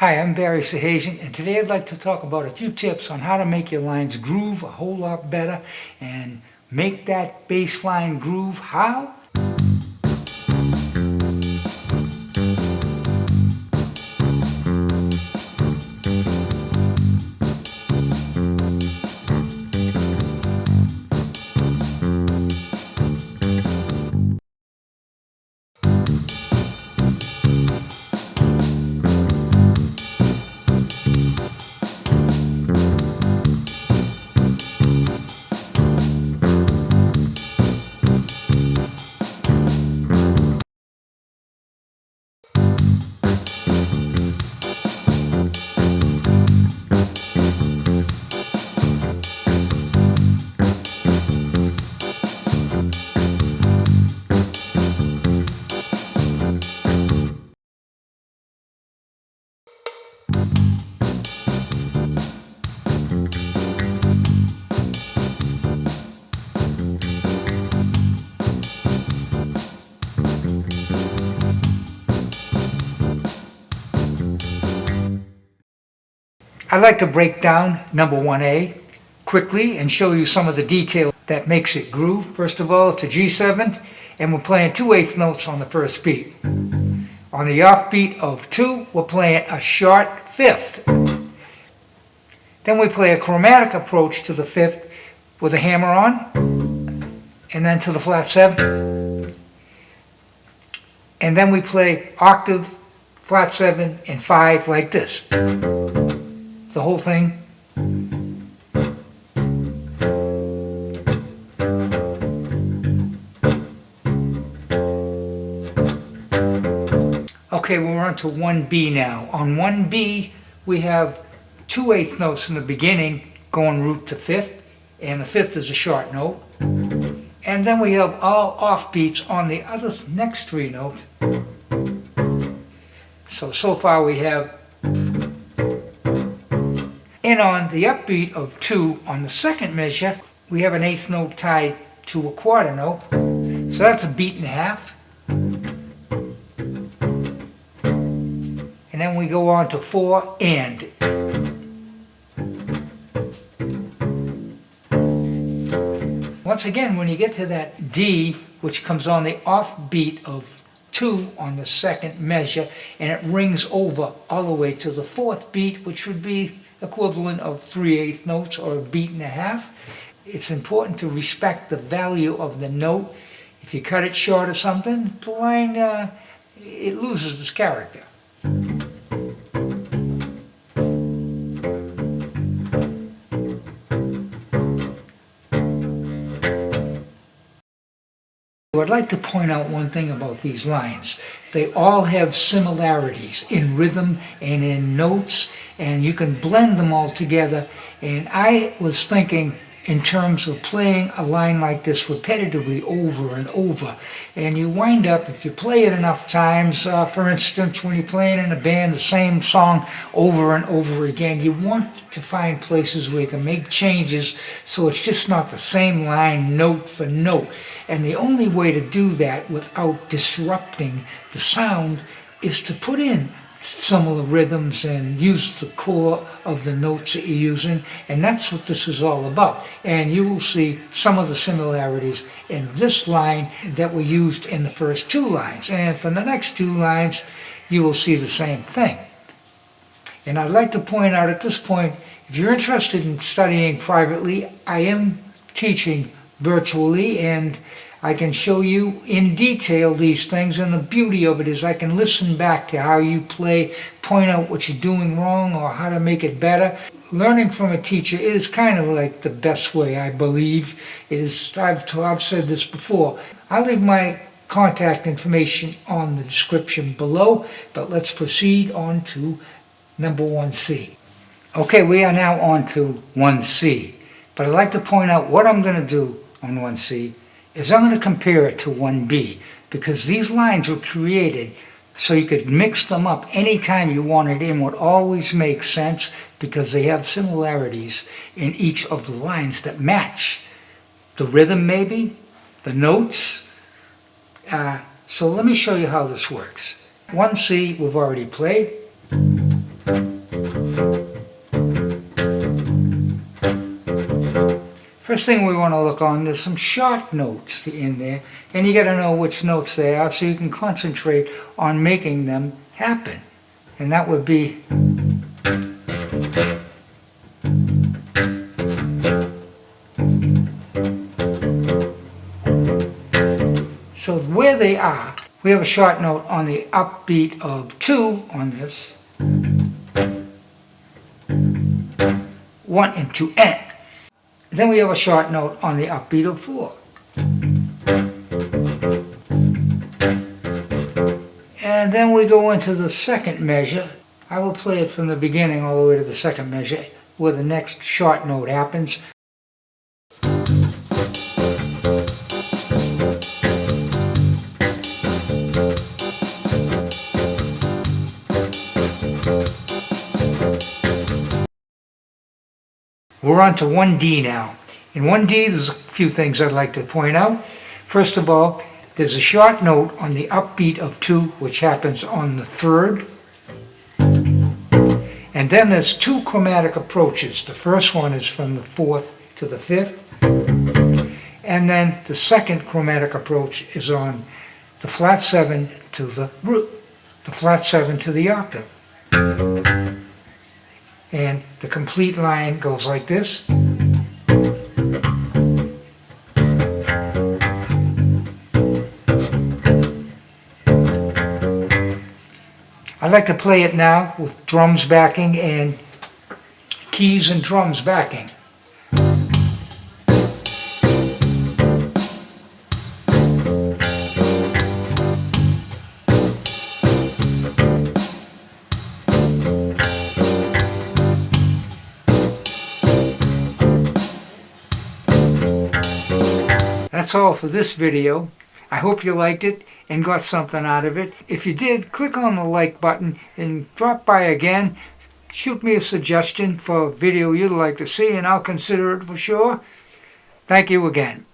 Hi, I'm Barry Sahazian, and today I'd like to talk about a few tips on how to make your lines groove a whole lot better and make that bass line groove. How? I'd like to break down number 1A quickly and show you some of the detail that makes it groove. First of all, it's a G7, and we're playing 2/8 notes on the first beat. On the off beat of 2, we're playing a short fifth. Then we play a chromatic approach to the fifth with a hammer on, and then to the flat 7. And then we play octave, flat 7, and 5 like this. The whole thing. Okay, we're on to 1B now. On 1B, we have 2/8 notes in the beginning going root to fifth, and the fifth is a short note. And then we have all off beats on the other next 3 notes. So far we have. And on the upbeat of 2 on the second measure, we have an 8th note tied to a quarter note. So that's a beat and a half. And then we go on to 4 and. Once again, when you get to that D, which comes on the off beat of 2 on the second measure, and it rings over all the way to the 4th beat, which would be equivalent of 3/8 notes or a beat and a half. It's important to respect the value of the note. If you cut it short or something, the line, it loses its character. I'd like to point out one thing about these lines. They all have similarities in rhythm and in notes, and you can blend them all together. And I was thinking in terms of playing a line like this repetitively over and over. And you wind up, if you play it enough times, for instance, when you're playing in a band the same song over and over again, you want to find places where you can make changes so it's just not the same line note for note. And the only way to do that without disrupting the sound is to put in some of the rhythms and use the core of the notes that you're using, and that's what this is all about. And you will see some of the similarities in this line that were used in the first 2 lines, and for the next 2 lines you will see the same thing. And I'd like to point out at this point, if you're interested in studying privately, I am teaching virtually, and I can show you in detail these things, and the beauty of it is I can listen back to how you play, point out what you're doing wrong or how to make it better. Learning from a teacher is kind of like the best way, I believe. It is, I've said this before. I'll leave my contact information on the description below, but let's proceed on to number 1C. Okay, we are now on to 1C, but I'd like to point out what I'm going to do on 1C is I'm going to compare it to 1B, because these lines were created so you could mix them up anytime you wanted in. Would always make sense because they have similarities in each of the lines that match the rhythm, maybe the notes. So let me show you how this works. 1C we've already played. First thing we want to look on, there's some short notes in there, and you got to know which notes they are so you can concentrate on making them happen. And that would be so where they are, we have a short note on the upbeat of 2 on this, 1 and 2N. Then we have a short note on the upbeat of 4. And then we go into the second measure. I will play it from the beginning all the way to the second measure, where the next short note happens. We're on to 1D now. In 1D, there's a few things I'd like to point out. First of all, there's a short note on the upbeat of 2, which happens on the 3rd. And then there's 2 chromatic approaches. The first one is from the 4th to the 5th. And then the second chromatic approach is on the flat 7 to the root, the flat 7 to the octave. And the complete line goes like this. I like to play it now with drums backing and keys and drums backing. That's all for this video. I hope you liked it and got something out of it. If you did, click on the like button and drop by again. Shoot me a suggestion for a video you'd like to see and I'll consider it for sure. Thank you again.